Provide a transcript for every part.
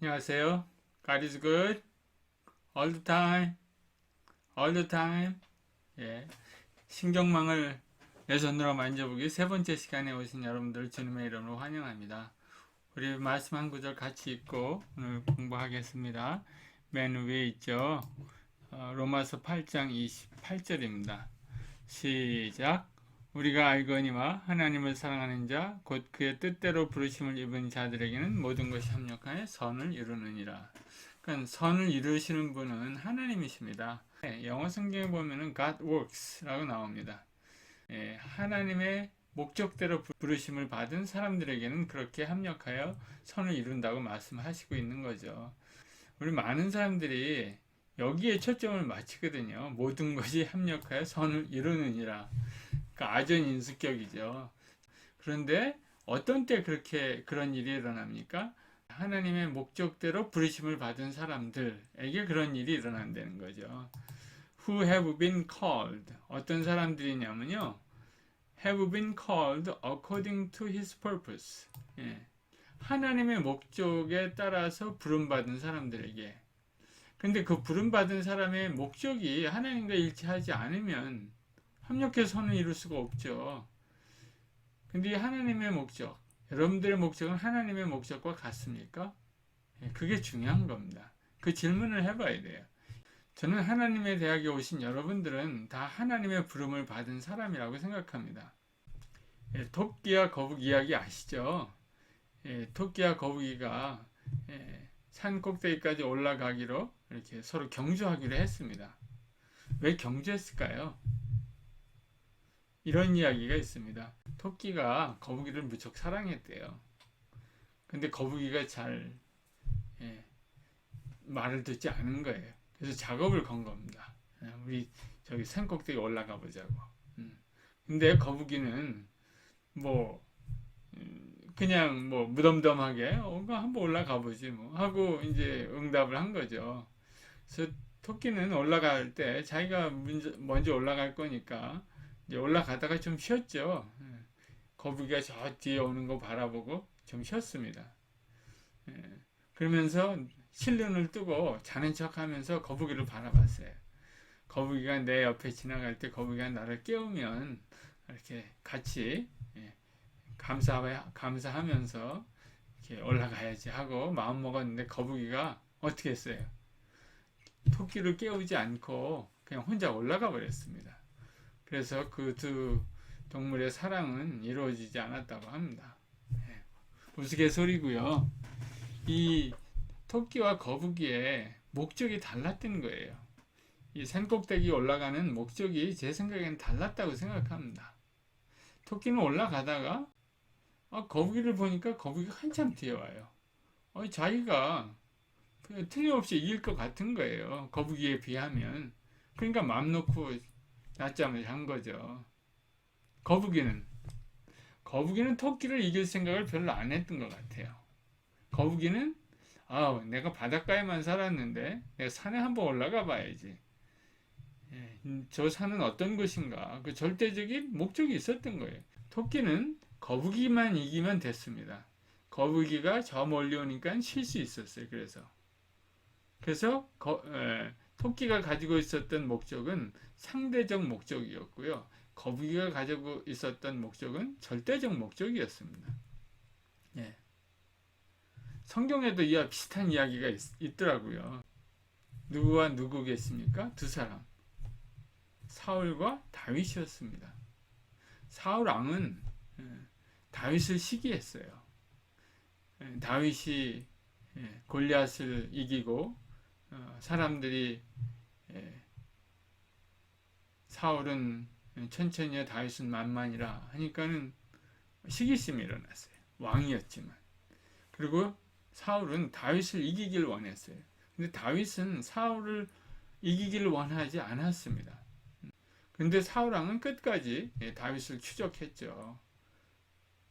안녕하세요. God is good all the time, all the time. 예, 신경망을 내 손으로 만져보기 세 번째 시간에 오신 여러분들 주님의 이름으로 환영합니다. 우리 말씀 한 구절 같이 읽고 오늘 공부하겠습니다. 맨 위에 있죠. 로마서 8장 28절입니다. 시작. 우리가 알거니와 하나님을 사랑하는 자 곧 그의 뜻대로 부르심을 입은 자들에게는 모든 것이 합력하여 선을 이루느니라. 그러니까 선을 이루시는 분은 하나님이십니다. 영어 성경에 보면은 God works라고 나옵니다. 하나님의 목적대로 부르심을 받은 사람들에게는 그렇게 합력하여 선을 이룬다고 말씀하시고 있는 거죠. 우리 많은 사람들이 여기에 초점을 맞추거든요. 모든 것이 합력하여 선을 이루느니라. 그러니까 아전인수격이죠. 그런데 어떤 때 그렇게 그런 일이 일어납니까? 하나님의 목적대로 부르심을 받은 사람들에게 그런 일이 일어난다는 거죠. Who have been called. 어떤 사람들이냐면요. have been called according to his purpose. 하나님의 목적에 따라서 부름받은 사람들에게. 근데 그 부름받은 사람의 목적이 하나님과 일치하지 않으면 합력해서 선을 이룰 수가 없죠. 근데 하나님의 목적, 여러분들의 목적은 하나님의 목적과 같습니까? 그게 중요한 겁니다. 그 질문을 해봐야 돼요. 저는 하나님의 대학에 오신 여러분들은 다 하나님의 부름을 받은 사람이라고 생각합니다. 토끼와 거북이 이야기 아시죠? 토끼와 거북이가 산 꼭대기까지 올라가기로 이렇게 서로 경주하기로 했습니다. 왜 경주했을까요? 이런 이야기가 있습니다. 토끼가 거북이를 무척 사랑했대요. 근데 거북이가 잘 말을 듣지 않은 거예요. 그래서 작업을 건 겁니다. 우리 저기 산 꼭대기 올라가 보자고. 근데 거북이는 뭐 그냥 뭐 무덤덤하게 한번 올라가 보지 뭐 하고 이제 응답을 한 거죠. 그래서 토끼는 올라갈 때 자기가 먼저 올라갈 거니까 이제 올라가다가 좀 쉬었죠. 거북이가 저 뒤에 오는 거 바라보고 좀 쉬었습니다. 그러면서 실눈을 뜨고 자는 척 하면서 거북이를 바라봤어요. 거북이가 내 옆에 지나갈 때 거북이가 나를 깨우면 이렇게 같이 감사하면서 이렇게 올라가야지 하고 마음 먹었는데 거북이가 어떻게 했어요? 토끼를 깨우지 않고 그냥 혼자 올라가 버렸습니다. 그래서 그 두 동물의 사랑은 이루어지지 않았다고 합니다. 우스갯소리고요. 이 토끼와 거북이의 목적이 달랐던 거예요. 이 산꼭대기 올라가는 목적이 제 생각에는 달랐다고 생각합니다. 토끼는 올라가다가 거북이를 보니까 거북이가 한참 뒤에 와요. 자기가 틀림없이 이길 것 같은 거예요. 거북이에 비하면. 그러니까 맘 놓고 낮잠을 잔 거죠. 거북이는 토끼를 이길 생각을 별로 안 했던 것 같아요. 거북이는 내가 바닷가에만 살았는데 내가 산에 한번 올라가 봐야지. 저 산은 어떤 곳인가? 그 절대적인 목적이 있었던 거예요. 토끼는 거북이만 이기면 됐습니다. 거북이가 저 멀리 오니까 쉴 수 있었어요. 그래서 토끼가 가지고 있었던 목적은 상대적 목적이었고요. 거북이가 가지고 있었던 목적은 절대적 목적이었습니다. 성경에도 이와 비슷한 이야기가 있더라고요. 누구와 누구겠습니까? 두 사람. 사울과 다윗이었습니다. 사울 왕은 다윗을 시기했어요. 다윗이 골리앗을 이기고 사람들이 사울은 천천히요 다윗은 만만이라 하니까는 시기심이 일어났어요. 왕이었지만. 그리고 사울은 다윗을 이기길 원했어요. 근데 다윗은 사울을 이기기를 원하지 않았습니다. 근데 사울 왕은 끝까지 다윗을 추적했죠.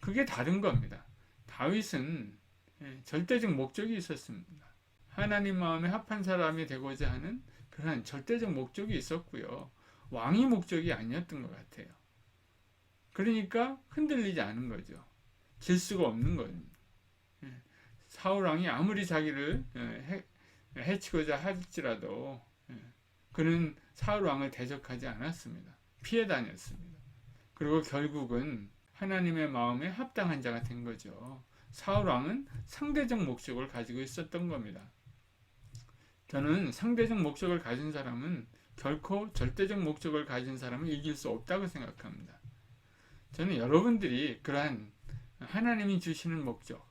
그게 다른 겁니다. 다윗은 절대적 목적이 있었습니다. 하나님 마음에 합한 사람이 되고자 하는 그런 절대적 목적이 있었고요. 왕이 목적이 아니었던 것 같아요. 그러니까 흔들리지 않은 거죠. 질 수가 없는 겁니다. 사울 왕이 아무리 자기를 해치고자 할지라도 그는 사울 왕을 대적하지 않았습니다. 피해 다녔습니다. 그리고 결국은 하나님의 마음에 합당한 자가 된 거죠. 사울 왕은 상대적 목적을 가지고 있었던 겁니다. 저는 상대적 목적을 가진 사람은 결코 절대적 목적을 가진 사람을 이길 수 없다고 생각합니다. 저는 여러분들이 그러한 하나님이 주시는 목적,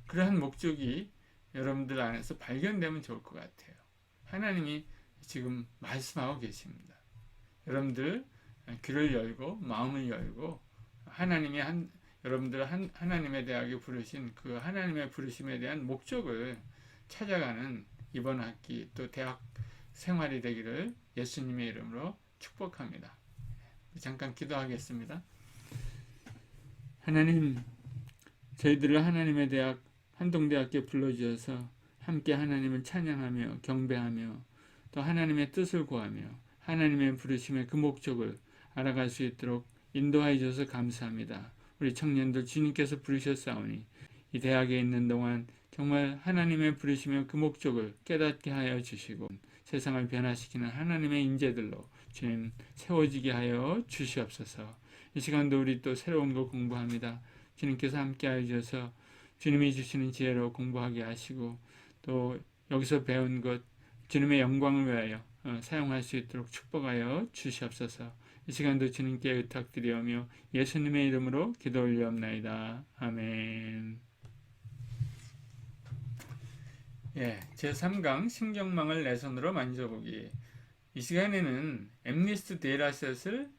그러한 목적이 여러분들 안에서 발견되면 좋을 것 같아요. 하나님이 지금 말씀하고 계십니다. 여러분들 귀를 열고 마음을 열고 여러분들 하나님의 대학에 부르신 그 하나님의 부르심에 대한 목적을 찾아가는 이번 학기 또 대학 생활이 되기를 예수님의 이름으로 축복합니다. 잠깐 기도하겠습니다. 하나님, 저희들을 하나님의 대학 한동대학교에 불러주셔서 함께 하나님을 찬양하며 경배하며 또 하나님의 뜻을 구하며 하나님의 부르심의 그 목적을 알아갈 수 있도록 인도하여 주셔서 감사합니다. 우리 청년들 주님께서 부르셨사오니 이 대학에 있는 동안 정말 하나님의 부르심의 그 목적을 깨닫게 하여 주시고 세상을 변화시키는 하나님의 인재들로 주님 세워지게 하여 주시옵소서. 이 시간도 우리 또 새로운 거 공부합니다. 주님께서 함께 하여 주셔서 주님이 주시는 지혜로 공부하게 하시고 또 여기서 배운 것 주님의 영광을 위하여 사용할 수 있도록 축복하여 주시옵소서. 이 시간도 주님께 의탁드리오며 예수님의 이름으로 기도 올리옵나이다. 아멘. 제3강 신경망을 내 손으로 만져보기. 이 시간에는 엠니스트 데이터셋을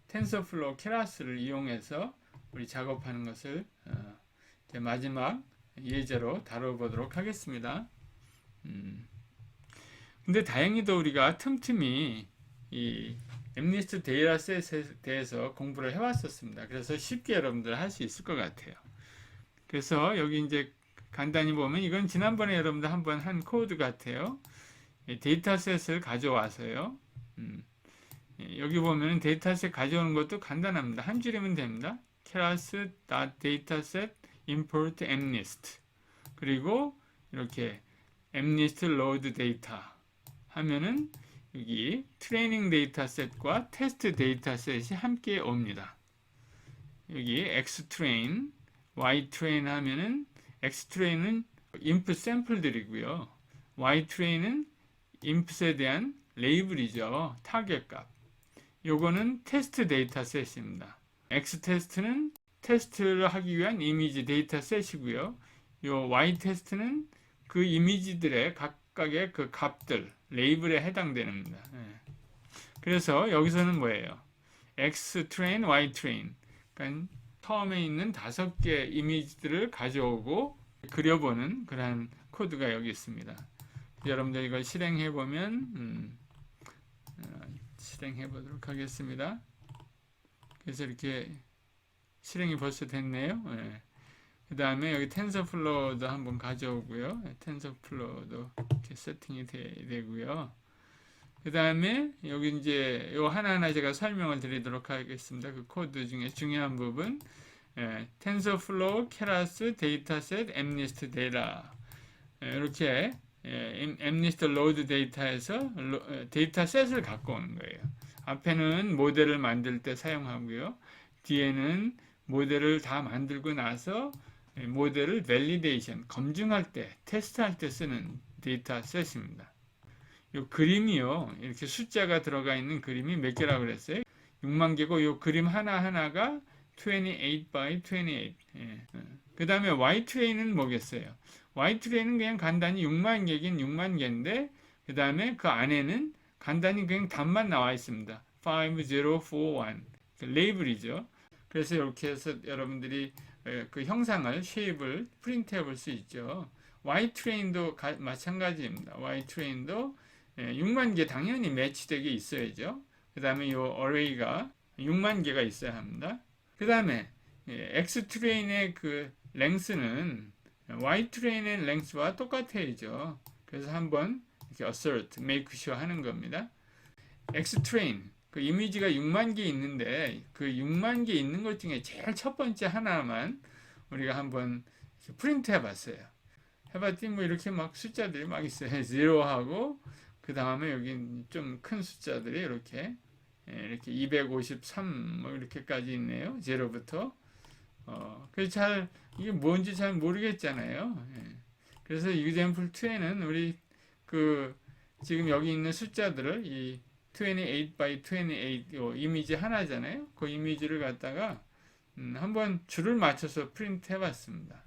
텐서플로우 케라스를 이용해서 우리 작업하는 것을 마지막 예제로 다뤄보도록 하겠습니다. 근데 다행히도 우리가 틈틈이 이 엠니스트 데이터셋에 대해서 공부를 해왔었습니다. 그래서 쉽게 여러분들 할 수 있을 것 같아요. 그래서 여기 이제 간단히 보면 이건 지난번에 여러분들 한번 한 코드 같아요. 데이터셋을 가져와서요. 여기 보면 데이터셋 가져오는 것도 간단합니다. 한 줄이면 됩니다. keras.dataset import mnist 그리고 이렇게 mnist load data 하면은 여기 트레이닝 데이터셋과 테스트 데이터셋이 함께 옵니다. 여기 xtrain, ytrain 하면은 xtrain은 input 샘플들이고요. ytrain은 input에 대한 레이블이죠. 타겟 값. 요거는 테스트 데이터셋입니다. x테스트는 테스트를 하기 위한 이미지 데이터셋이고요. 요 y테스트는 그 이미지들의 각각의 그 값들, 레이블에 해당됩니다. 그래서 여기서는 뭐예요? xtrain, ytrain. 그러니까 처음에 있는 5개 이미지들을 가져오고 그려보는 그런 코드가 여기 있습니다. 여러분들 이걸 실행해 보면 실행해 보도록 하겠습니다. 그래서 이렇게 실행이 벌써 됐네요. 그 다음에 여기 텐서플로우도 한번 가져오고요. 텐서플로우도 이렇게 세팅이 되고요. 그 다음에 여기 이제 요 하나하나 제가 설명을 드리도록 하겠습니다. 그 코드 중에 중요한 부분 TensorFlow, Keras, Dataset, MNIST Data 이렇게 MNIST Load Data에서 데이터셋을 갖고 오는 거예요. 앞에는 모델을 만들 때 사용하고요. 뒤에는 모델을 다 만들고 나서 모델을 밸리데이션, 검증할 때, 테스트할 때 쓰는 데이터셋입니다. 이 그림이요. 이렇게 숫자가 들어가 있는 그림이 몇 개라고 그랬어요? 6만 개고 이 그림 하나하나가 28 by 28. 그 다음에 Ytrain은 뭐겠어요? Ytrain은 그냥 간단히 6만 개긴 6만 개인데 그 다음에 그 안에는 간단히 그냥 답만 나와 있습니다. 5041 레이블이죠. 그래서 이렇게 해서 여러분들이 그 형상을, 쉐입을 프린트해 볼 수 있죠. Ytrain도 마찬가지입니다. Ytrain도 6만 개 당연히 매치되게 있어야죠. 그 다음에 이 어레이가 6만 개가 있어야 합니다. 그 다음에 Xtrain의 그 랭스는 Ytrain의 랭스와 똑같아야죠. 그래서 한번 이렇게 assert, make sure 하는 겁니다. Xtrain, 그 이미지가 6만 개 있는데 그 6만 개 있는 것 중에 제일 첫 번째 하나만 우리가 한번 프린트 해봤어요. 해봤더니 뭐 이렇게 막 숫자들이 막 있어요. 0하고 그 다음에 여기 좀 큰 숫자들이 이렇게 이렇게 253 뭐 이렇게까지 있네요. 0부터 그래서 잘 이게 뭔지 잘 모르겠잖아요. 그래서 example 2에는 우리 그 지금 여기 있는 숫자들을 이 28 by 28 이미지 하나잖아요. 그 이미지를 갖다가 한번 줄을 맞춰서 프린트 해봤습니다.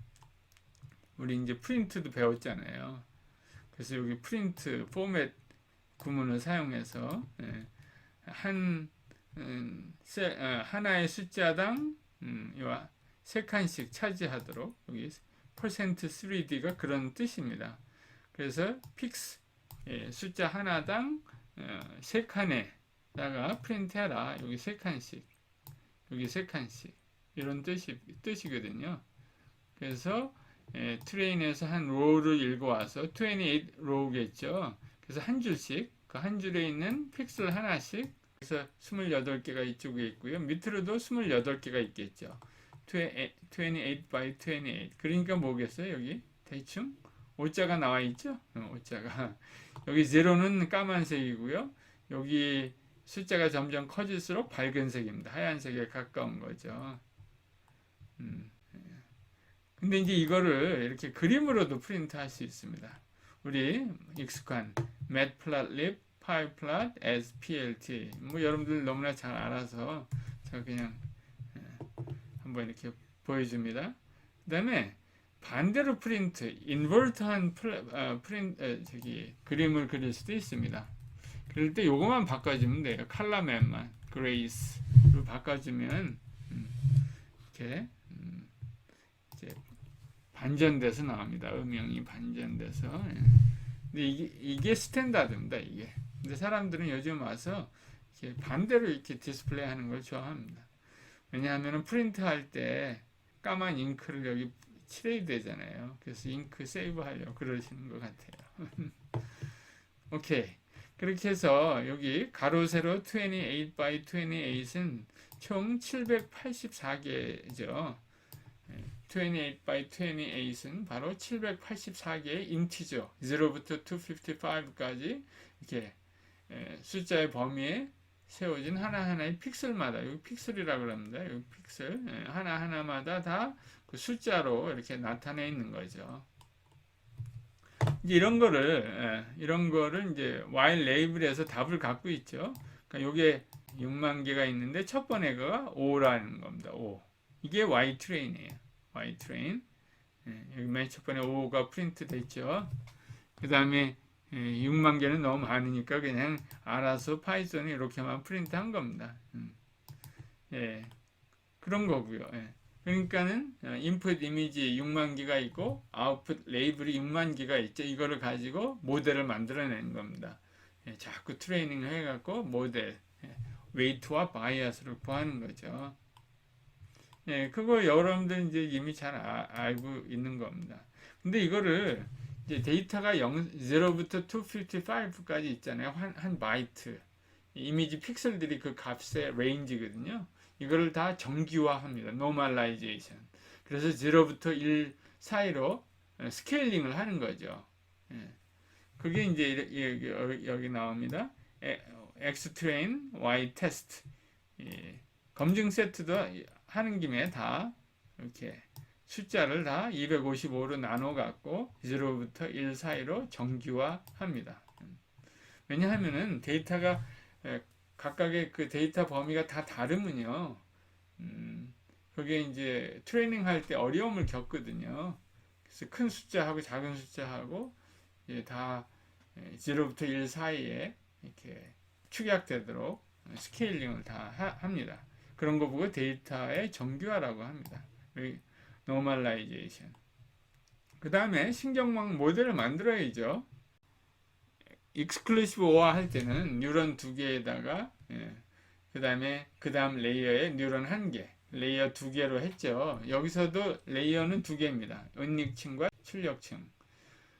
우리 이제 프린트도 배웠잖아요. 그래서 여기 프린트 포맷 구문을 사용해서 하나의 숫자당 세 칸씩 차지하도록 여기 %3D가 그런 뜻입니다. 그래서 픽스 숫자 하나당 세 칸에다가 프린트해라. 여기 세 칸씩, 여기 세 칸씩 이런 뜻이거든요. 그래서 트레인에서 한 로우를 읽어와서 28 로우겠죠. 그래서 한 줄씩 그 한 줄에 있는 픽셀 하나씩 그래서 28개가 이쪽에 있고요. 밑으로도 28개가 있겠죠. 28 by 28 그러니까 뭐겠어요? 여기 대충 오자가 나와 있죠. 오자가 여기 0는 까만색이고요. 여기 숫자가 점점 커질수록 밝은색입니다. 하얀색에 가까운 거죠. 근데 이제 이거를 이렇게 그림으로도 프린트 할 수 있습니다. 우리 익숙한 matplotlib, pyplot, splt 뭐 여러분들 너무나 잘 알아서 제가 그냥 한번 이렇게 보여줍니다. 그 다음에 반대로 프린트, 인버트한 그림을 그릴 수도 있습니다. 그럴 때 요거만 바꿔주면 돼요. 컬러맨만 그레이스로 바꿔주면 이렇게 이제 반전돼서 나옵니다. 음영이 반전돼서. 근데 이게 스탠다드입니다. 이게. 근데 사람들은 요즘 와서 이렇게 반대로 이렇게 디스플레이 하는 걸 좋아합니다. 왜냐하면 프린트 할 때 까만 잉크를 여기 칠해야 되잖아요. 그래서 잉크 세이브 하려고 그러시는 것 같아요. 오케이. 그렇게 해서 여기 가로 세로 28 by 28은 총 784개죠. 28 by 28은 바로 784개의 인티저 0부터 255까지 이렇게 숫자의 범위에 세워진 하나하나의 픽셀마다 여기 픽셀이라고 합니다. 여기 픽셀 하나하나마다 다 그 숫자로 이렇게 나타내 있는 거죠. 이제 이런 거를 이제 while 레이블에서 답을 갖고 있죠. 그러니까 요게 6만 개가 있는데 첫 번째가 5라는 겁니다. 5. 이게 Y 트레인이에요. Y 트레인. 여기 맨 첫 번에 5가 프린트 됐죠. 그 다음에 6만 개는 너무 많으니까 그냥 알아서 파이썬에 이렇게만 프린트 한 겁니다. 그런 거고요. 그러니까는 인풋 이미지 6만 개가 있고 아웃풋 레이블이 6만 개가 있죠. 이거를 가지고 모델을 만들어내는 겁니다. 자꾸 트레이닝을 해갖고 모델 웨이트와 바이어스를 구하는 거죠. 그거 여러분들 이제 이미 잘 알고 있는 겁니다. 근데 이거를 이제 데이터가 0부터 255까지 있잖아요. 한 바이트. 이미지 픽셀들이 그 값의 레인지거든요. 이거를 다 정규화합니다. 노멀라이제이션. 그래서 0부터 1 사이로 스케일링을 하는 거죠. 그게 이제 여기 나옵니다. X 트레인, Y 테스트. 검증 세트도 하는 김에 다 이렇게 숫자를 다 255로 나눠 갖고 0부터 1 사이로 정규화합니다. 왜냐하면은 데이터가 각각의 그 데이터 범위가 다 다르면요. 그게 이제 트레이닝 할 때 어려움을 겪거든요. 그래서 큰 숫자하고 작은 숫자하고 다 0부터 1 사이에 이렇게 축약되도록 스케일링을 다 합니다. 그런 거 보고 데이터의 정규화라고 합니다. 노멀라이제이션. 그 다음에 신경망 모델을 만들어야죠. 익스클루시브 OR 할 때는 뉴런 2개에다가 그 다음 레이어에 뉴런 1개, 레이어 2개로 했죠. 여기서도 레이어는 2개입니다. 은닉층과 출력층.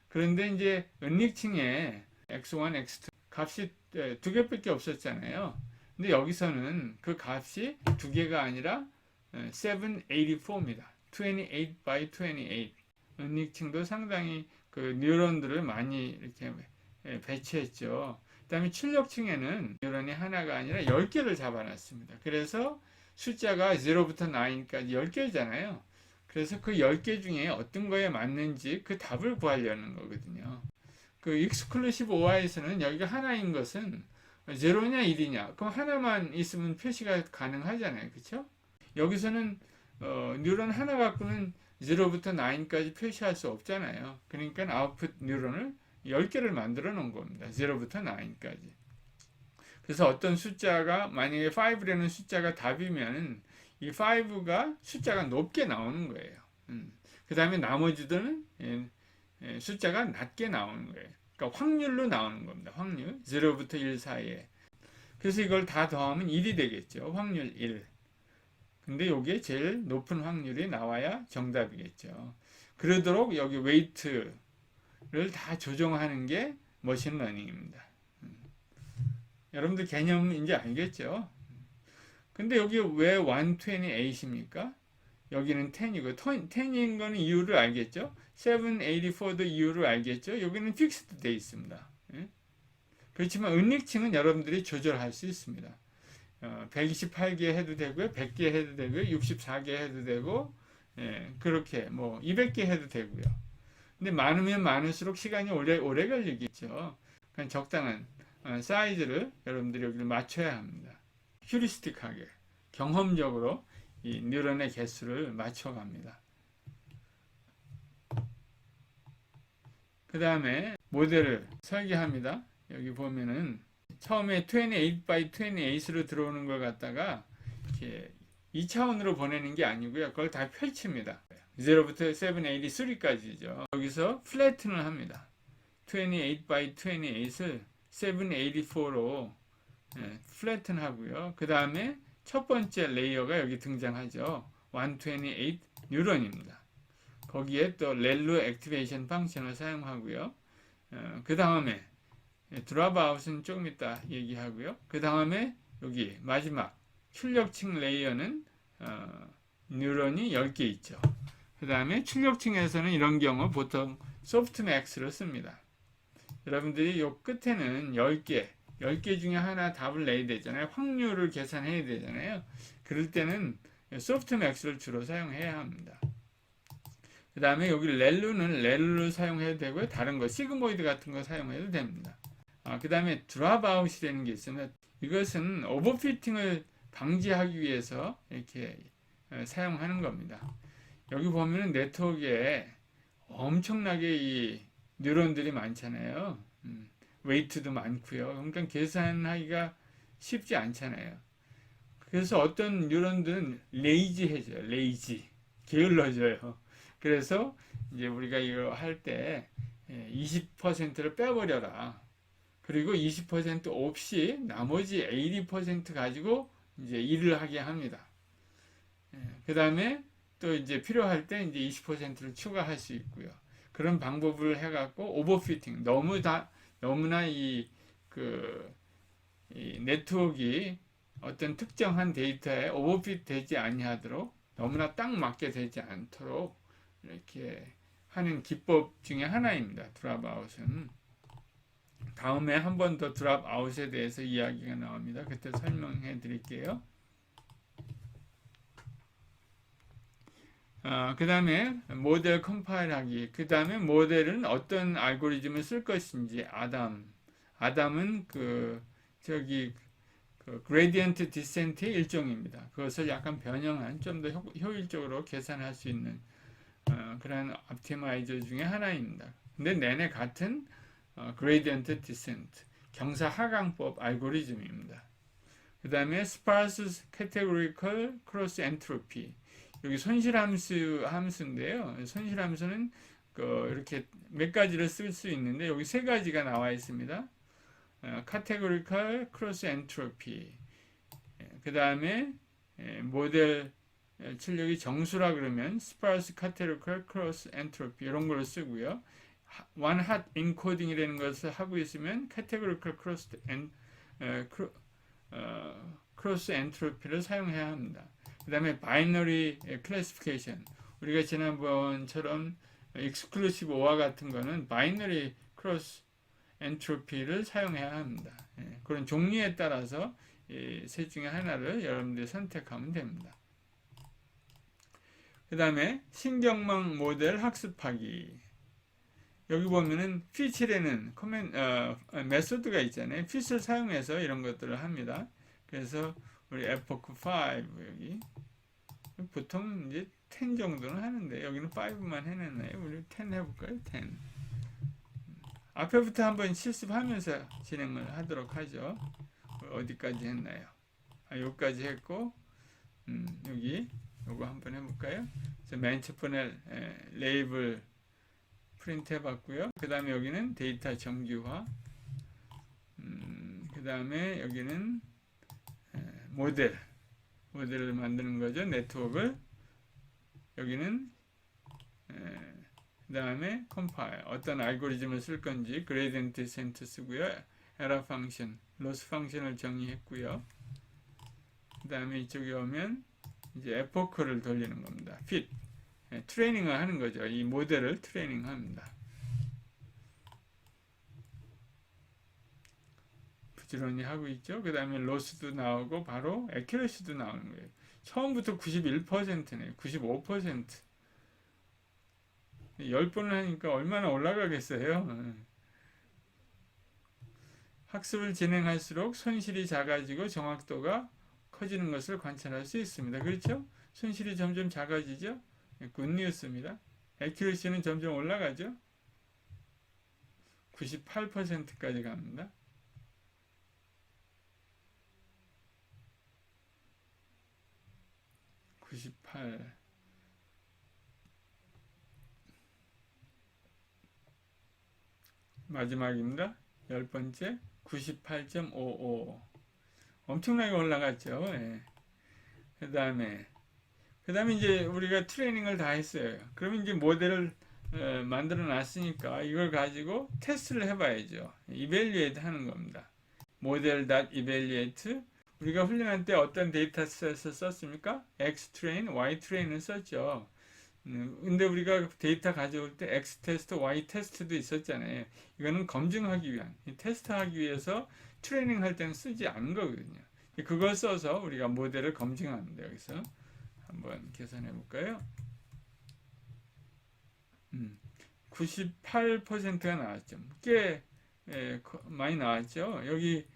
그런데 이제 은닉층에 x1, x2 값이 2개밖에 없었잖아요. 근데 여기서는 그 값이 2개가 아니라 784입니다. 28 by 28. 은닉층도 상당히 그 뉴런들을 많이 이렇게 배치했죠. 그다음에 출력층에는 뉴런이 하나가 아니라 10개를 잡아놨습니다. 그래서 숫자가 0부터 9까지 10개잖아요. 그래서 그 10개 중에 어떤 거에 맞는지 그 답을 구하려는 거거든요. 그 익스클루시브 OI에서는 여기가 하나인 것은 0냐 1이냐 그럼 하나만 있으면 표시가 가능하잖아요. 그렇죠? 여기서는 뉴런 하나 갖고는 0부터 9까지 표시할 수 없잖아요. 그러니까 아웃풋 뉴런을 10개를 만들어 놓은 겁니다. 0부터 9까지. 그래서 어떤 숫자가 만약에 5라는 숫자가 답이면 이 5가 숫자가 높게 나오는 거예요. 그 다음에 나머지들은 숫자가 낮게 나오는 거예요. 그러니까 확률로 나오는 겁니다. 확률 0부터 1 사이에. 그래서 이걸 다 더하면 1이 되겠죠. 확률 1. 근데 이게 제일 높은 확률이 나와야 정답이겠죠. 그러도록 여기 웨이트를 다 조정하는 게 머신러닝입니다. 여러분들 개념 이제 알겠죠? 근데 여기 왜 128입니까? 여기는 10이고 10인 거는 이유를 알겠죠? 784도 이유를 알겠죠? 여기는 픽스드 돼 있습니다. 그렇지만 은닉층은 여러분들이 조절할 수 있습니다. 128개 해도 되고요, 100개 해도 되고요, 64개 해도 되고, 그렇게 뭐 200개 해도 되고요. 근데 많으면 많을수록 시간이 오래 걸리겠죠. 그러니까 적당한 사이즈를 여러분들이 여기를 맞춰야 합니다. 휴리스틱하게 경험적으로 이 뉴런의 개수를 맞춰갑니다. 그 다음에 모델을 설계합니다. 여기 보면은 처음에 28 by 28으로 들어오는 걸 갖다가 이렇게 2차원으로 보내는 게 아니고요. 그걸 다 펼칩니다. 0부터 783까지죠. 여기서 플래튼을 합니다. 28 by 28을 784로 플래튼 하고요. 그 다음에 첫 번째 레이어가 여기 등장하죠. 128 뉴런입니다. 거기에 또 렐루 액티베이션 펑션을 사용하고요. 그 다음에 드랍아웃은 조금 이따 얘기하고요. 그 다음에 여기 마지막 출력층 레이어는 뉴런이 10개 있죠. 그 다음에 출력층에서는 이런 경우 보통 소프트맥스를 씁니다. 여러분들이 요 끝에는 10개 중에 하나 답을 내야 되잖아요. 확률을 계산해야 되잖아요. 그럴 때는 소프트맥스를 주로 사용해야 합니다. 그 다음에 여기 렐루는 렐루를 사용해도 되고요. 다른 거 시그모이드 같은 거 사용해도 됩니다. 그 다음에 드랍아웃이라는 게 있으면 이것은 오버피팅을 방지하기 위해서 이렇게 사용하는 겁니다. 여기 보면은 네트워크에 엄청나게 이 뉴런들이 많잖아요. 웨이트도 많고요. 그러니까 계산하기가 쉽지 않잖아요. 그래서 어떤 뉴런들은 레이지해져요. 레이지. 게을러져요. 그래서 이제 우리가 이거 할 때 20%를 빼버려라. 그리고 20% 없이 나머지 80% 가지고 이제 일을 하게 합니다. 그 다음에 또 이제 필요할 때 이제 20%를 추가할 수 있고요. 그런 방법을 해갖고 오버피팅 너무나 이 네트워크가 어떤 특정한 데이터에 오버핏 되지 아니하도록 너무나 딱 맞게 되지 않도록 이렇게 하는 기법 중에 하나입니다. 드랍아웃은. 다음에 한 번 더 드랍아웃에 대해서 이야기가 나옵니다. 그때 설명해 드릴게요. 그 다음에 모델 컴파일하기. 그 다음에 모델은 어떤 알고리즘을 쓸 것인지. 아담은 그레디언트 디센트의 일종입니다. 그것을 약간 변형한 좀 더 효율적으로 계산할 수 있는 그런 옵티마이저 중에 하나입니다. 근데 내내 같은 그레디언트 디센트 경사 하강법 알고리즘입니다. 그 다음에 스파르스 캐테고리컬 크로스 엔트로피. 여기 손실함수인데요. 손실함수는 이렇게 몇 가지를 쓸 수 있는데 여기 세 가지가 나와 있습니다. 카테고리컬 크로스 엔트로피. 그 다음에 모델 출력이 정수라 그러면 스파르스 카테고리컬 크로스 엔트로피 이런 걸 쓰고요. one hot encoding이라는 것을 하고 있으면 categorical cross entropy를 사용해야 합니다. 그 다음에 binary classification. 우리가 지난번처럼 익스클루시브 OR 같은 거는 바이너리 크로스 엔트로피를 사용해야 합니다. 그런 종류에 따라서 이 셋 중에 하나를 여러분들이 선택하면 됩니다. 그 다음에 신경망 모델 학습하기. 여기 보면은 fit이라는 메소드가 있잖아요. fit을 사용해서 이런 것들을 합니다. 그래서 우리 에포크 5 여기 보통 이제 10 정도는 하는데 여기는 5만 해냈나요? 우리 10 해볼까요? 10. 앞에부터 한번 실습하면서 진행을 하도록 하죠. 어디까지 했나요? 여기까지 했고 여기 요거 한번 해볼까요? 맨 첫 번째 레이블 프린트 해봤고요. 그 다음에 여기는 데이터 정규화, 그 다음에 여기는 모델을 만드는 거죠. 네트워크를. 여기는 그 다음에 컴파일, 어떤 알고리즘을 쓸 건지 그레디언트 디센트 쓰고요. 에러 펑션, 로스 펑션을 정의했고요. 그 다음에 이쪽에 오면 이제 에포크를 돌리는 겁니다. fit, 트레이닝을 하는 거죠. 이 모델을 트레이닝 합니다. 부지런히 하고 있죠. 그 다음에 로스도 나오고 바로 애큐러시도 나오는 거예요. 처음부터 91%네요. 95%. 10번을 하니까 얼마나 올라가겠어요. 학습을 진행할수록 손실이 작아지고 정확도가 커지는 것을 관찰할 수 있습니다. 그렇죠? 손실이 점점 작아지죠? 굿뉴스입니다. 애큐러시는 점점 올라가죠? 98%까지 갑니다. 마지막입니다. 10번째 98.55 엄청나게 올라갔죠. 그 다음에 이제 우리가 트레이닝을 다 했어요. 그러면 이제 모델을 만들어 놨으니까 이걸 가지고 테스트를 해봐야죠. 이벨리에이트 하는 겁니다. model.evaluate. 우리가 훈련할 때 어떤 데이터셋을 썼습니까? Xtrain, Ytrain을 썼죠. 근데 우리가 데이터 가져올 때 X테스트, Y테스트도 있었잖아요. 이거는 검증하기 위한, 테스트하기 위해서 트레이닝 할 때는 쓰지 않은 거거든요. 그걸 써서 우리가 모델을 검증합니다. 여기서 한번 계산해 볼까요? 98%가 나왔죠. 꽤 많이 나왔죠. 여기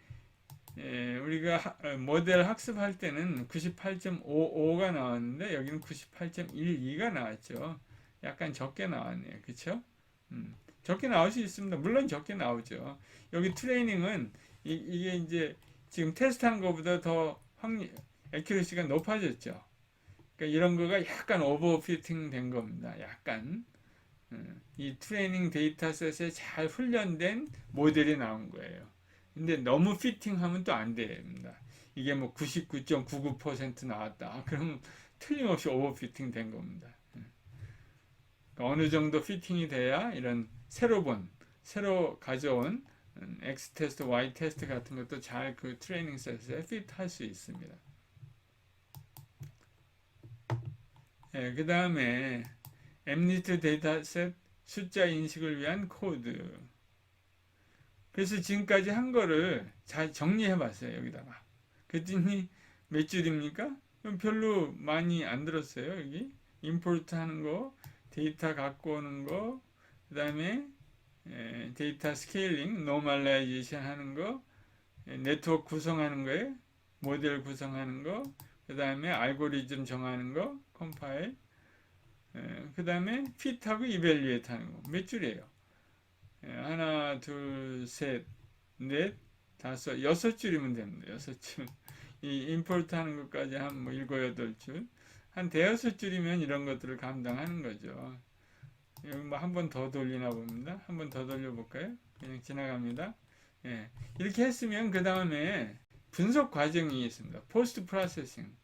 우리가 모델 학습할 때는 98.55가 나왔는데 여기는 98.12가 나왔죠. 약간 적게 나왔네요. 그쵸? 적게 나올 수 있습니다. 물론 적게 나오죠. 여기 트레이닝은 이게 이제 지금 테스트한 것보다 더 애큐러시가 높아졌죠. 그러니까 이런 거가 약간 오버피팅 된 겁니다. 약간 이 트레이닝 데이터셋에 잘 훈련된 모델이 나온 거예요. 근데 너무 피팅하면 또 안 됩니다. 이게 뭐 99.99% 나왔다. 그러면 틀림없이 오버피팅 된 겁니다. 그러니까 어느 정도 피팅이 돼야 이런 새로 가져온 X 테스트, Y 테스트 같은 것도 잘 그 트레이닝 셋에 피트할 수 있습니다. 그 다음에 MNIST 데이터셋 숫자 인식을 위한 코드. 그래서 지금까지 한 거를 잘 정리해 봤어요. 여기다가. 그랬더니 몇 줄입니까? 별로 많이 안 들었어요. 여기 임포트 하는 거, 데이터 갖고 오는 거, 그 다음에 데이터 스케일링, 노멀라이제이션 하는 거, 네트워크 구성하는 거예요. 모델 구성하는 거, 그 다음에 알고리즘 정하는 거, 컴파일, 그 다음에 핏하고 이벨리에이트 하는 거. 몇 줄이에요? 하나, 둘, 셋, 넷, 다섯, 6줄이면 됩니다. 6줄. 이 임포트 하는 것까지 한 뭐 7, 8줄. 한 대여섯 줄이면 이런 것들을 감당하는 거죠. 여기 뭐 한 번 더 돌리나 봅니다. 한 번 더 돌려볼까요? 그냥 지나갑니다. 이렇게 했으면 그 다음에 분석 과정이 있습니다. 포스트 프로세싱.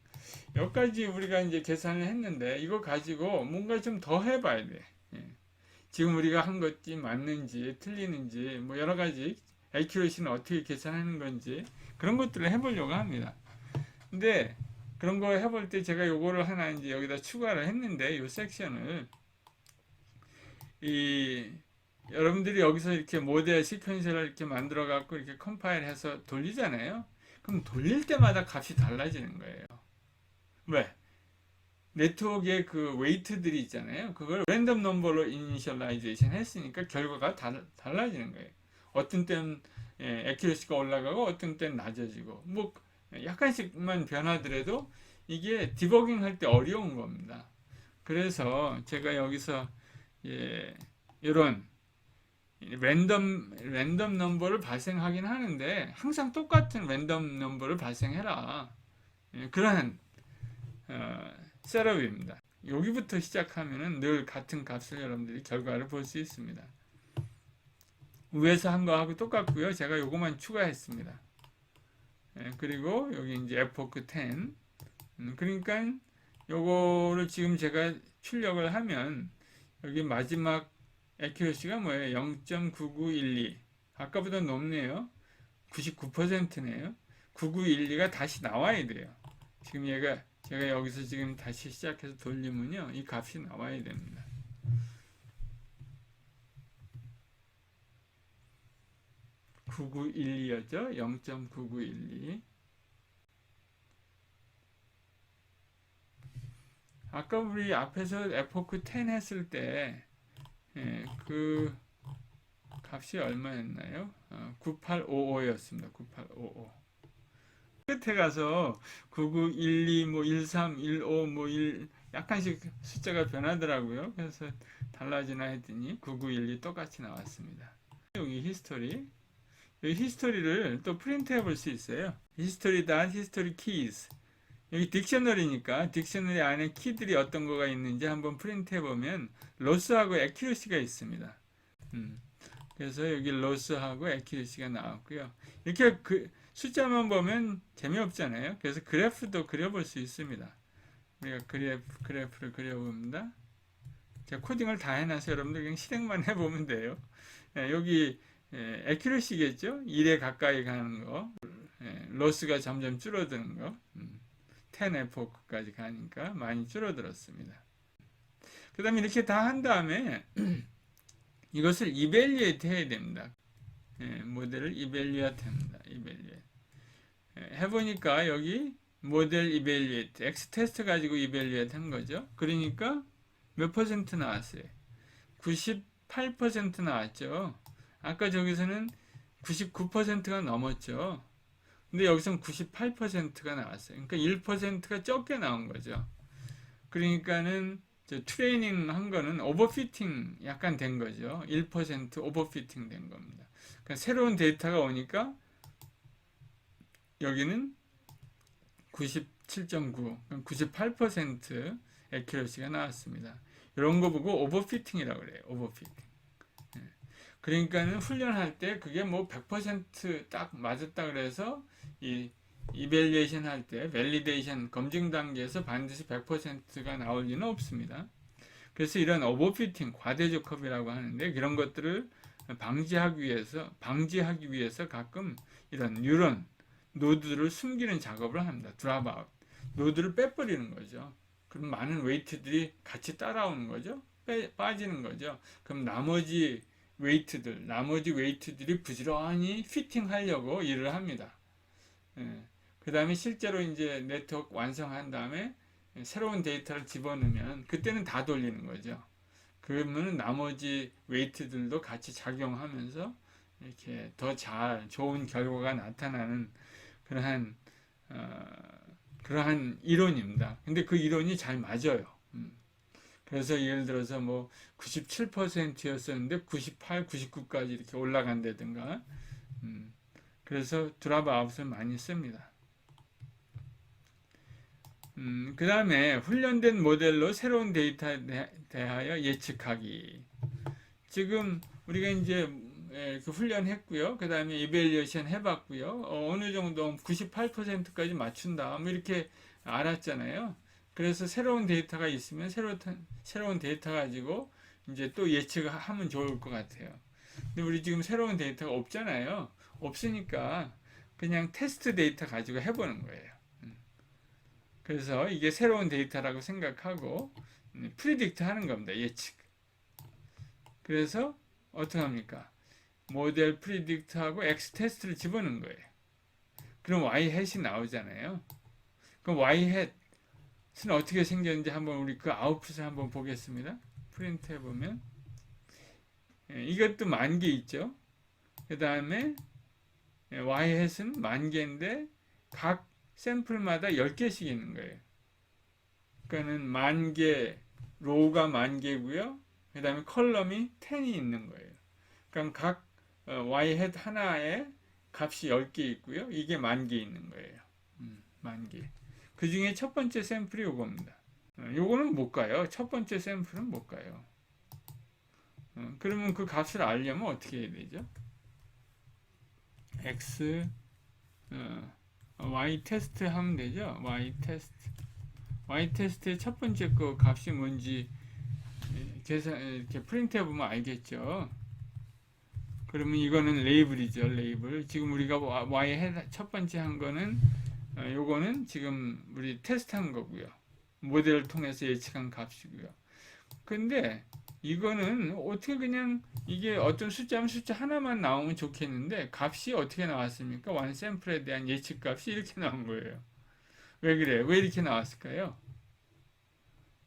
여기까지 우리가 이제 계산을 했는데 이거 가지고 뭔가 좀 더 해봐야 돼. 지금 우리가 한 것이 맞는지 틀리는지 뭐 여러 가지 애큐러시는 어떻게 계산하는 건지 그런 것들을 해보려고 합니다. 근데 그런 거 해볼 때 제가 요거를 하나 이제 여기다 추가를 했는데 요 섹션을 이 여러분들이 여기서 이렇게 모델 시퀀셜을 이렇게 만들어 갖고 이렇게 컴파일해서 돌리잖아요. 그럼 돌릴 때마다 값이 달라지는 거예요. 왜? 네트워크의 그 웨이트들이 있잖아요. 그걸 랜덤 넘버로 이니셜라이제이션 했으니까 결과가 달라지는 거예요. 어떤 때는 액큐러시가 올라가고 어떤 때는 낮아지고 뭐 약간씩만 변하더라도 이게 디버깅 할 때 어려운 겁니다. 그래서 제가 여기서 이런 랜덤 넘버를 발생하긴 하는데 항상 똑같은 랜덤 넘버를 발생해라. 그러한 셋업입니다. 여기부터 시작하면은 늘 같은 값을 여러분들이 결과를 볼 수 있습니다. 위에서 한 거하고 똑같고요. 제가 요거만 추가했습니다. 그리고 여기 이제 epoch 10. 그러니까 요거를 지금 제가 출력을 하면 여기 마지막 accuracy가 뭐예요? 0.9912. 아까보다 높네요. 99%네요. 9912가 다시 나와야 돼요. 지금 제가 여기서 지금 다시 시작해서 돌리면요, 이 값이 나와야 됩니다. (9912였죠) 0.9912. 아까 우리 앞에서 epoch 10 했을 때 그 값이 얼마였나요? 9855였습니다. 9855. 끝에 가서 9912, 뭐 13, 15, 뭐 1, 약간씩 숫자가 변하더라고요. 그래서 달라지나 했더니 9912 똑같이 나왔습니다. 여기 히스토리. 여기 히스토리를 또 프린트 해볼 수 있어요. history keys. 여기 딕셔너리니까 딕셔너리 안에 키들이 어떤 거가 있는지 한번 프린트 해보면 로스하고 애큐러시가 있습니다. 그래서 여기 로스하고 애큐러시가 나왔고요. 이렇게 숫자만 보면 재미없잖아요. 그래서 그래프도 그려볼 수 있습니다. 우리가 그래프를 그려봅니다. 제가 코딩을 다 해놔서 여러분들 그냥 실행만 해보면 돼요. 여기 애큐러시겠죠? 1에 가까이 가는 거, 로스가 점점 줄어드는 거, 10 에포크까지 가니까 많이 줄어들었습니다. 그 다음에 이렇게 다 한 다음에 이것을 이벨리에이트 해야 됩니다. 모델을 이벨리에이트 합니다. 해보니까 여기 모델 이벨리에이트, X-테스트 가지고 이벨리에이트 한 거죠. 그러니까 몇 퍼센트 나왔어요? 98% 나왔죠. 아까 저기서는 99%가 넘었죠. 근데 여기서는 98%가 나왔어요. 그러니까 1%가 적게 나온 거죠. 그러니까는 트레이닝 한 거는 오버피팅 약간 된 거죠. 1% 오버피팅 된 겁니다. 그러니까 새로운 데이터가 오니까 여기는 97.9, 98% 애큐러시가 나왔습니다. 이런 거 보고 오버피팅이라고 그래요. 오버피팅. 그러니까는 훈련할 때 그게 뭐 100% 딱 맞았다 그래서 이 이밸리에이션 할 때 밸리데이션 검증 단계에서 반드시 100%가 나올 리는 없습니다. 그래서 이런 오버피팅, 과대조컵이라고 하는데 그런 것들을 방지하기 위해서 가끔 이런 뉴런 노드를 숨기는 작업을 합니다. 드랍아웃. 노드를 빼버리는 거죠. 그럼 많은 웨이트들이 같이 따라오는 거죠. 빠지는 거죠. 그럼 나머지 웨이트들이 부지런히 피팅하려고 일을 합니다. 그 다음에 실제로 이제 네트워크 완성한 다음에 새로운 데이터를 집어넣으면 그때는 다 돌리는 거죠. 그러면 나머지 웨이트들도 같이 작용하면서 이렇게 더 좋은 결과가 나타나는 그러한 이론입니다. 근데 그 이론이 잘 맞아요. 그래서 예를 들어서 뭐 97%였었는데 98, 99까지 이렇게 올라간다든가. 그래서 드랍아웃을 많이 씁니다. 그 다음에 훈련된 모델로 새로운 데이터에 대하여 예측하기. 지금 우리가 이제 이렇게 훈련했고요. 그 다음에 이벨리에이션 해봤고요. 어느 정도 98%까지 맞춘다. 뭐 이렇게 알았잖아요. 그래서 새로운 데이터가 있으면 새로운 데이터 가지고 이제 또 예측을 하면 좋을 것 같아요. 근데 우리 지금 새로운 데이터가 없잖아요. 없으니까 그냥 테스트 데이터 가지고 해보는 거예요. 그래서 이게 새로운 데이터라고 생각하고 프리딕트 하는 겁니다. 예측. 그래서 어떻게 합니까? 모델 프리딕트하고 X 테스트를 집어넣은 거예요. 그럼 Y 햇이 나오잖아요. 그럼 Y 햇은 어떻게 생겼는지 한번 우리 그 아웃풋을 한번 보겠습니다. 프린트 해보면 이것도 10,000개 있죠. 그 다음에 Y 햇은 10,000개인데 각 샘플마다 10개씩 있는 거예요. 그러니까는 10,000개, 로우가 10,000개고요. 그 다음에 컬럼이 10이 있는 거예요. 그러니까 각 Y 햇 하나에 값이 10개 있고요. 이게 10,000개 있는 거예요. 10,000개. 그 중에 첫 번째 샘플이 요겁니다. 요거는 못 가요. 첫 번째 샘플은 못 가요. 그러면 그 값을 알려면 어떻게 해야 되죠? X, Y 테스트 하면 되죠? Y 테스트. Y 테스트의 첫 번째 그 값이 뭔지 이렇게 프린트 해보면 알겠죠? 그러면 이거는 레이블이죠, 레이블. 지금 우리가 Y 첫 번째 한 거는, 요거는 지금 우리 테스트 한 거고요. 모델을 통해서 예측한 값이고요. 근데 이거는 어떻게 그냥 이게 어떤 숫자면 숫자 하나만 나오면 좋겠는데 값이 어떻게 나왔습니까? 완 샘플에 대한 예측 값이 이렇게 나온 거예요. 왜 그래요? 왜 이렇게 나왔을까요?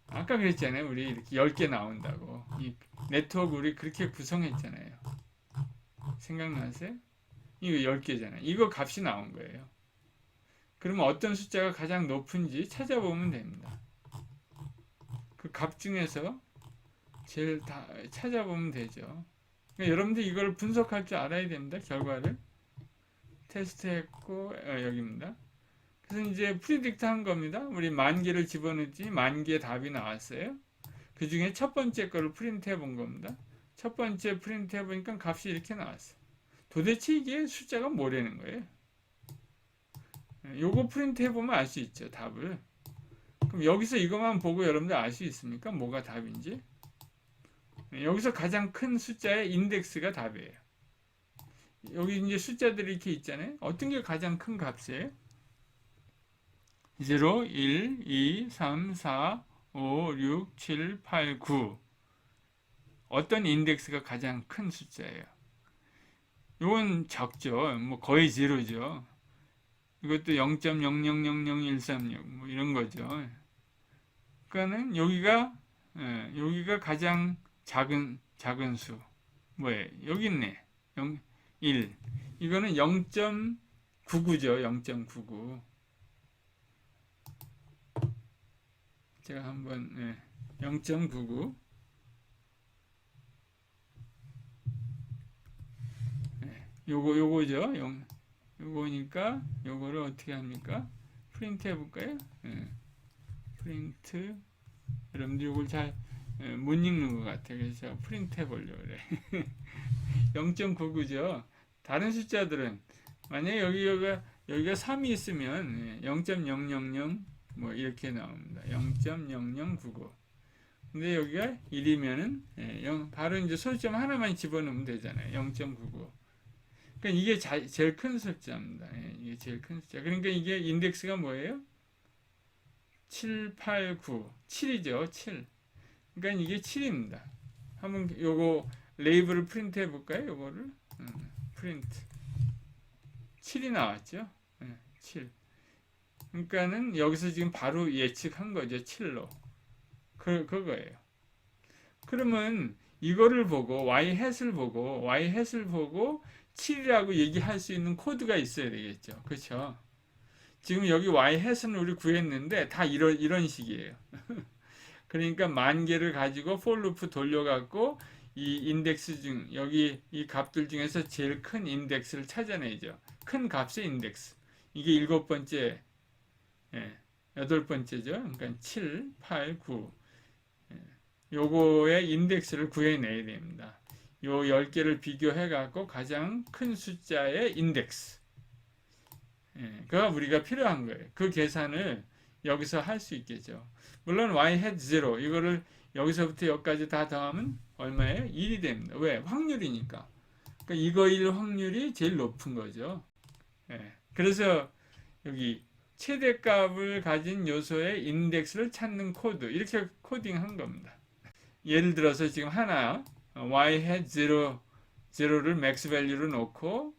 아까 그랬잖아요. 우리 이렇게 10개 나온다고. 이 네트워크 우리 그렇게 구성했잖아요. 생각나세요? 이거 10개잖아요. 이거 값이 나온 거예요. 그러면 어떤 숫자가 가장 높은지 찾아보면 됩니다. 그 값 중에서 제일 다 찾아보면 되죠. 그러니까 여러분들 이걸 분석할 줄 알아야 됩니다. 결과를 테스트했고 여기입니다. 그래서 이제 프리딕트 한 겁니다. 우리 10,000개를 집어넣지 10,000개 답이 나왔어요. 그 중에 첫 번째 거를 프린트 해본 겁니다. 첫 번째 프린트 해보니까 값이 이렇게 나왔어요. 도대체 이게 숫자가 뭐라는 거예요? 요거 프린트 해보면 알 수 있죠, 답을. 그럼 여기서 이것만 보고 여러분들 알 수 있습니까? 뭐가 답인지? 여기서 가장 큰 숫자의 인덱스가 답이에요. 여기 이제 숫자들이 이렇게 있잖아요. 어떤 게 가장 큰 값이에요? 0, 1, 2, 3, 4, 5, 6, 7, 8, 9. 어떤 인덱스가 가장 큰 숫자예요? 이건 적죠. 뭐 거의 제로죠. 이것도 0.000136 뭐 이런 거죠. 그러니까는 여기가 가장 작은 수. 뭐예요? 여기 있네. 1. 이거는 0.99죠. 0.99. 제가 한번 0.99. 요거죠. 요거니까 요거를 어떻게 합니까? 프린트 해볼까요? 프린트. 여러분들 요걸 잘 못 읽는 것 같아요. 그래서 제가 프린트 해보려고 그래. 0.99죠. 다른 숫자들은 만약에 여기가 3이 있으면 0.000 뭐 이렇게 나옵니다. 0.0099. 근데 여기가 1이면은 바로 이제 소수점 하나만 집어넣으면 되잖아요. 0.99. 그러니까 이게 제일 큰 숫자입니다. 이게 제일 큰 숫자. 그러니까 이게 인덱스가 뭐예요? 7, 8, 9. 7이죠. 7. 그러니까 이게 7입니다. 한번 요거 레이블을 프린트 해볼까요? 요거를 프린트 7이 나왔죠. 7. 그러니까는 여기서 지금 바로 예측한 거죠. 7로. 그거예요. 그러면 이거를 보고 y-햇을 보고 7이라고 얘기할 수 있는 코드가 있어야 되겠죠. 그렇죠? 지금 여기 y-햇은 우리 구했는데 다 이런 식이에요. 그러니까 10,000개를 가지고 for 루프 돌려갖고 이 인덱스 중 여기 이 값들 중에서 제일 큰 인덱스를 찾아내죠. 큰 값의 인덱스. 이게 7번째, 8번째죠. 그러니까 7, 8, 9. 요거의 인덱스를 구해내야 됩니다. 요 10개를 비교해갖고 가장 큰 숫자의 인덱스. 그가 우리가 필요한 거예요. 그 계산을 여기서 할 수 있겠죠. 물론 y had 0 이거를 여기서부터 여기까지 다 더하면 얼마예요? 1이 됩니다. 왜? 확률이니까. 그러니까 이거일 확률이 제일 높은 거죠. 그래서 여기 최대값을 가진 요소의 인덱스를 찾는 코드 이렇게 코딩한 겁니다. 예를 들어서 지금 하나 y hat 0를 맥스 밸류로 놓고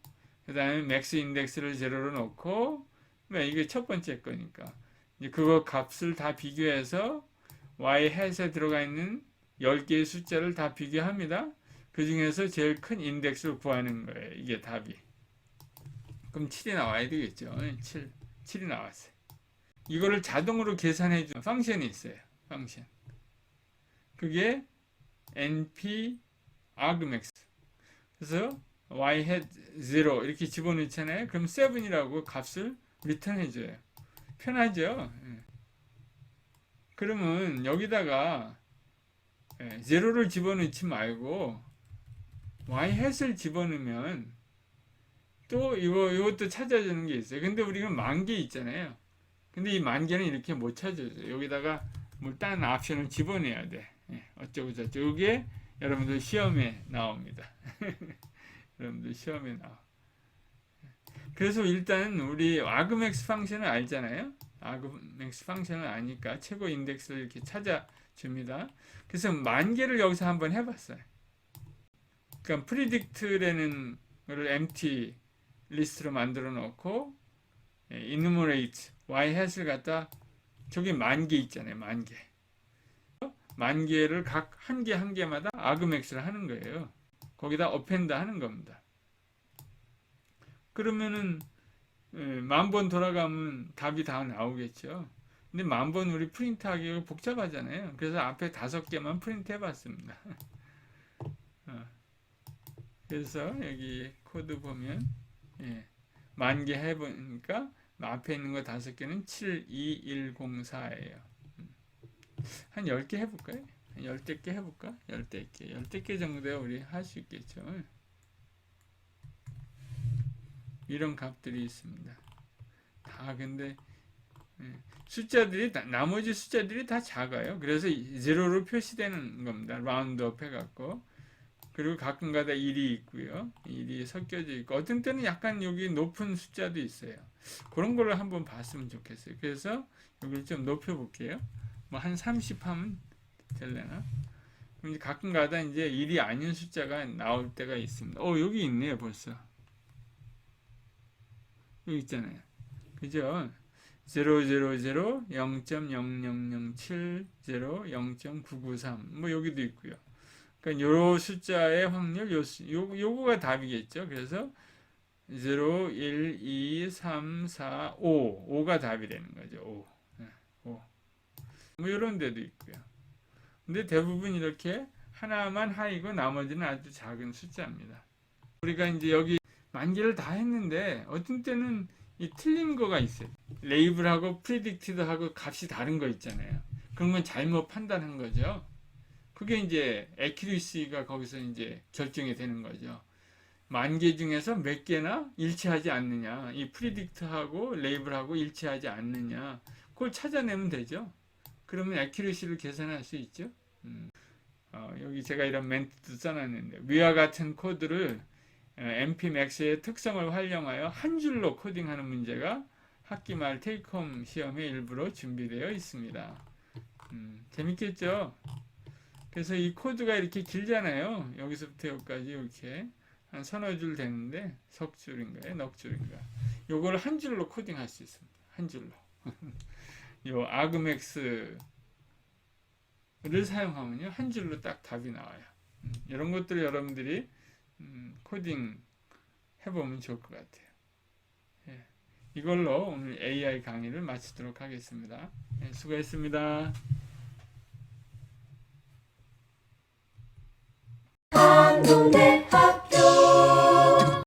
그 다음에 맥스 인덱스를 0로 놓고 이게 첫 번째 거니까 이제 그거 값을 다 비교해서 y hat에 들어가 있는 10개의 숫자를 다 비교합니다. 그 중에서 제일 큰 인덱스를 구하는 거예요. 이게 답이. 그럼 7이 나와야 되겠죠. 7이 나왔어요. 이거를 자동으로 계산해 주는 펑션이 있어요. 펑션. 그게 np argmax. 그래서 y hat 0 이렇게 집어넣잖아요. 그럼 7이라고 값을 리턴해 줘요. 편하죠? 그러면 여기다가 0를 집어넣지 말고 y hat을 집어넣으면 또 이것도 찾아주는 게 있어요. 근데 우리가 10,000개 있잖아요. 근데 이 10,000개는 이렇게 못 찾아줘요. 여기다가 뭐 딴 옵션을 집어넣어야 돼. 어쩌고 저쩌고. 이게 여러분들 시험에 나옵니다. 여러분들 시험에 나와. 그래서 일단 우리 argmax 펑션을 알잖아요. argmax 펑션을 아니까 최고 인덱스를 이렇게 찾아줍니다. 그래서 10,000개를 여기서 한번 해봤어요. 그러니까 predict라는 거를 empty 리스트로 만들어 놓고 enumerate y hat을 갖다 저기 10,000개 있잖아요. 10,000개. 10,000개를 각 한 개 한 개마다 argmax를 하는 거예요. 거기다 append 하는 겁니다. 그러면은 10,000번 돌아가면 답이 다 나오겠죠. 근데 10,000번 우리 프린트하기가 복잡하잖아요. 그래서 앞에 5개만 프린트 해봤습니다. 그래서 여기 코드 보면 10,000개 해보니까 앞에 있는 거 5개는 72104예요. 한 10개 해볼까요? 10개 해볼까? 10개 정도 우리 할 수 있겠죠. 이런 값들이 있습니다. 다 근데 숫자들이 나머지 숫자들이 다 작아요. 그래서 0로 표시되는 겁니다. 라운드업 해갖고. 그리고 가끔가다 1이 있고요. 1이 섞여져 있고 어떤 때는 약간 여기 높은 숫자도 있어요. 그런 거를 한번 봤으면 좋겠어요. 그래서 여기를 좀 높여볼게요. 뭐 한 30 하면 될려나? 그럼 이제 가끔가다 이제 1이 아닌 숫자가 나올 때가 있습니다. 여기 있네요, 벌써. 여기 있잖아요. 그죠? 000, 0.0007, 0.993, 뭐 여기도 있고요. 그러니까 요 숫자의 확률, 요거가 답이겠죠. 그래서 0, 1, 2, 3, 4, 5. 5가 답이 되는 거죠. 5. 뭐 이런 데도 있고요. 근데 대부분 이렇게 하나만 하이고 나머지는 아주 작은 숫자입니다. 우리가 이제 여기 10,000개를 다 했는데 어떤 때는 이 틀린 거가 있어요. 레이블하고 프리딕티드하고 값이 다른 거 있잖아요. 그런 건 잘못 판단한 거죠. 그게 이제 accuracy가 거기서 이제 결정이 되는 거죠. 10,000개 중에서 몇 개나 일치하지 않느냐, 이 프리딕트하고 레이블하고 일치하지 않느냐, 그걸 찾아내면 되죠. 그러면 accuracy를 계산할 수 있죠. 여기 제가 이런 멘트도 써놨는데 위와 같은 코드를 npmax의 특성을 활용하여 한 줄로 코딩하는 문제가 학기 말 테이크홈 시험에 일부러 준비되어 있습니다. 재밌겠죠? 그래서 이 코드가 이렇게 길잖아요. 여기서부터 여기까지 이렇게 한 서너 줄 되는데 석 줄인가요? 넉 줄인가? 요걸 한 줄로 코딩할 수 있습니다. 한 줄로. 요 argmax를 사용하면요 한 줄로 딱 답이 나와요. 이런 것들을 여러분들이 코딩 해보면 좋을 것 같아요. 이걸로 오늘 AI 강의를 마치도록 하겠습니다. 수고했습니다.